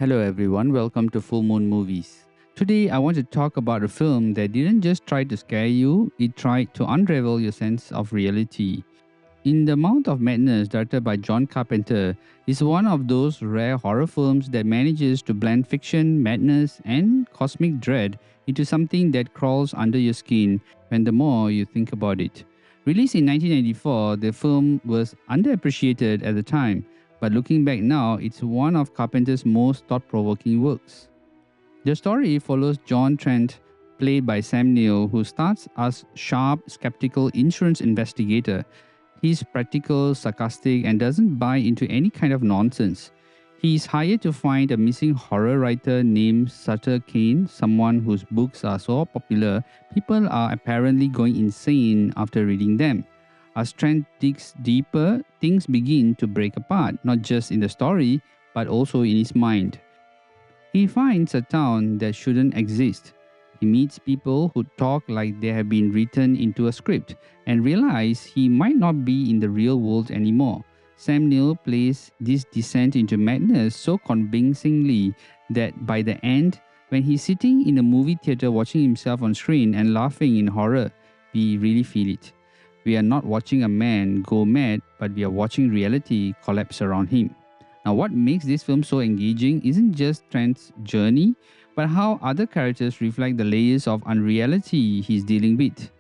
Hello everyone, welcome to Fullmoon Movies. Today I want to talk about a film that didn't just try to scare you, it tried to unravel your sense of reality. In the Mouth of Madness, directed by John Carpenter, is one of those rare horror films that manages to blend fiction, madness, and cosmic dread into something that crawls under your skin when the more you think about it. Released in 1994, the film was underappreciated at the time, but looking back now, it's one of Carpenter's most thought-provoking works. The story follows John Trent, played by Sam Neill, who starts as sharp, skeptical insurance investigator. He's practical, sarcastic, and doesn't buy into any kind of nonsense. He is hired to find a missing horror writer named Sutter Kane, someone whose books are so popular, people are apparently going insane after reading them. As Trent digs deeper, things begin to break apart, not just in the story, but also in his mind. He finds a town that shouldn't exist. He meets people who talk like they have been written into a script and realize he might not be in the real world anymore. Sam Neill plays this descent into madness so convincingly that by the end, when he's sitting in a movie theater watching himself on screen and laughing in horror, we really feel it. We are not watching a man go mad, but we are watching reality collapse around him. Now, what makes this film so engaging isn't just Trent's journey, but how other characters reflect the layers of unreality he's dealing with.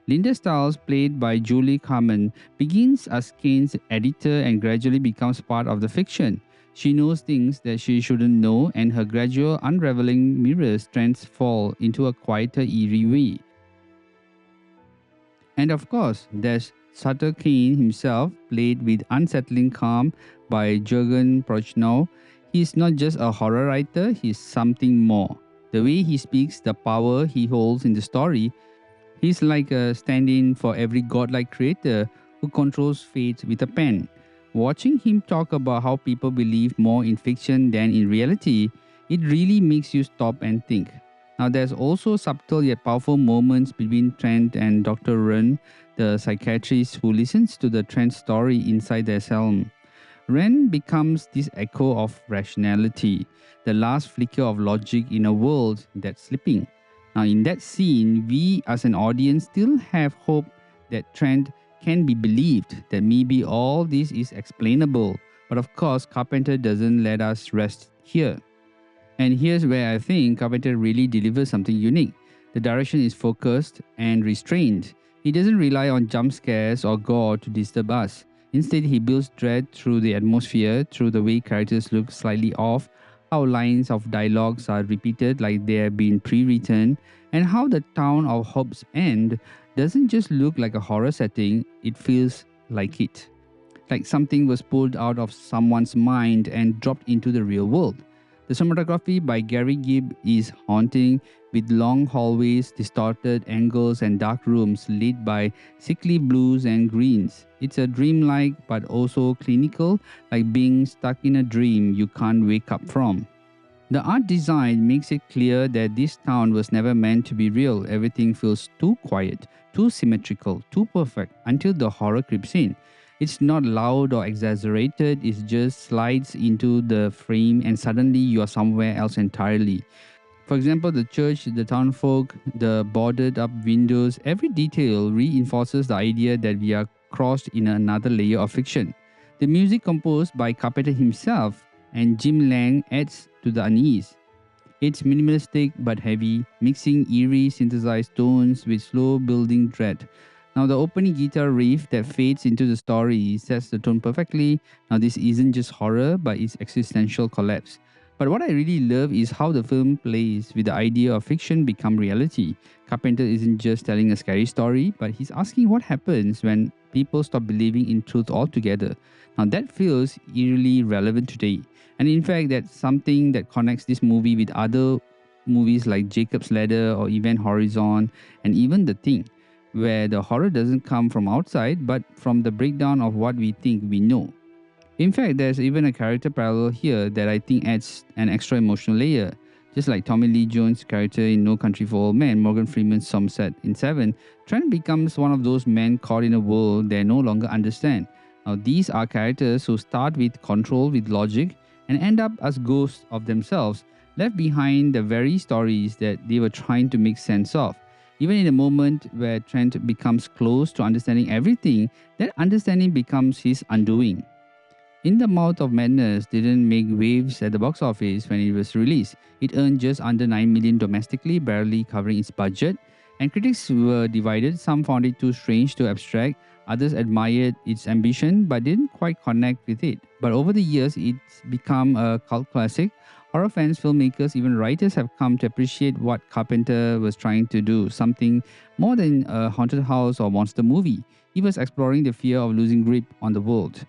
Linda Stiles, played by Julie Carmen, begins as Kane's editor and gradually becomes part of the fiction. She knows things that she shouldn't know, and her gradual unraveling mirrors Trent's fall into a quieter, eerie way. And of course, there's Sutter Kane himself, played with unsettling calm by Jürgen Prochnow. He's not just a horror writer, he's something more. The way he speaks, the power he holds in the story, he's like a stand-in for every godlike creator who controls fate with a pen. Watching him talk about how people believe more in fiction than in reality, it really makes you stop and think. Now, there's also subtle yet powerful moments between Trent and Dr. Ren, the psychiatrist who listens to the Trent story inside their cell. Ren becomes this echo of rationality, the last flicker of logic in a world that's slipping. Now, in that scene, we as an audience still have hope that Trent can be believed, that maybe all this is explainable. But of course, Carpenter doesn't let us rest here. And here's where I think Carpenter really delivers something unique. The direction is focused and restrained. He doesn't rely on jump scares or gore to disturb us. Instead, he builds dread through the atmosphere, through the way characters look slightly off, how lines of dialogues are repeated like they have been pre-written, and how the town of Hobbs End doesn't just look like a horror setting, it feels like it. Like something was pulled out of someone's mind and dropped into the real world. The cinematography by Gary Gibb is haunting, with long hallways, distorted angles, and dark rooms lit by sickly blues and greens. It's a dreamlike but also clinical, like being stuck in a dream you can't wake up from. The art design makes it clear that this town was never meant to be real. Everything feels too quiet, too symmetrical, too perfect until the horror creeps in. It's not loud or exaggerated, it just slides into the frame and suddenly you are somewhere else entirely. For example, the church, the townfolk, the boarded up windows, every detail reinforces the idea that we are crossed in another layer of fiction. The music composed by Carpenter himself and Jim Lang adds to the unease. It's minimalistic but heavy, mixing eerie synthesized tones with slow building dread. Now, the opening guitar riff that fades into the story sets the tone perfectly. Now, this isn't just horror, but it's existential collapse. But what I really love is how the film plays with the idea of fiction become reality. Carpenter isn't just telling a scary story, but he's asking what happens when people stop believing in truth altogether. Now, that feels eerily relevant today. And in fact, that's something that connects this movie with other movies like Jacob's Ladder or Event Horizon and even The Thing, where the horror doesn't come from outside but from the breakdown of what we think we know. In fact, there's even a character parallel here that I think adds an extra emotional layer. Just like Tommy Lee Jones' character in No Country for Old Men, Morgan Freeman's Somerset in Seven, Trent becomes one of those men caught in a world they no longer understand. Now, these are characters who start with control, with logic, and end up as ghosts of themselves, left behind the very stories that they were trying to make sense of. Even in a moment where Trent becomes close to understanding everything, that understanding becomes his undoing. In the Mouth of Madness didn't make waves at the box office when it was released. It earned just under 9 million domestically, barely covering its budget, and critics were divided. Some found it too strange, too abstract. Others admired its ambition but didn't quite connect with it. But over the years, it's become a cult classic. Horror fans, filmmakers, even writers have come to appreciate what Carpenter was trying to do, something more than a haunted house or monster movie. He was exploring the fear of losing grip on the world.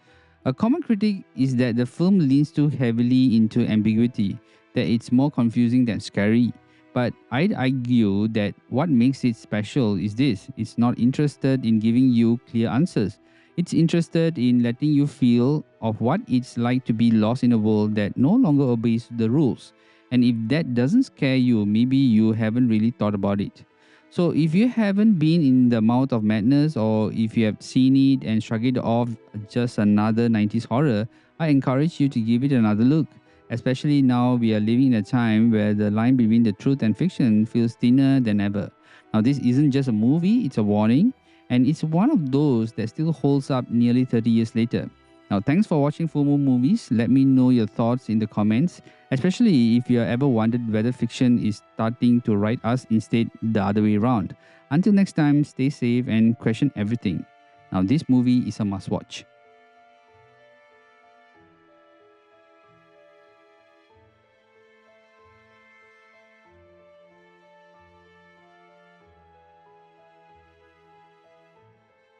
A common critique is that the film leans too heavily into ambiguity, that it's more confusing than scary. But I'd argue that what makes it special is this: it's not interested in giving you clear answers. It's interested in letting you feel of what it's like to be lost in a world that no longer obeys the rules. And if that doesn't scare you, maybe you haven't really thought about it. So if you haven't been in the Mouth of Madness, or if you have seen it and shrugged it off just another 90s horror, I encourage you to give it another look. Especially now we are living in a time where the line between the truth and fiction feels thinner than ever. Now this isn't just a movie, it's a warning, and it's one of those that still holds up nearly 30 years later. Now thanks for watching Fullmoon Movies. Let me know your thoughts in the comments, especially if you have ever wondered whether fiction is starting to write us instead the other way around. Until next time, stay safe and question everything. Now this movie is a must watch.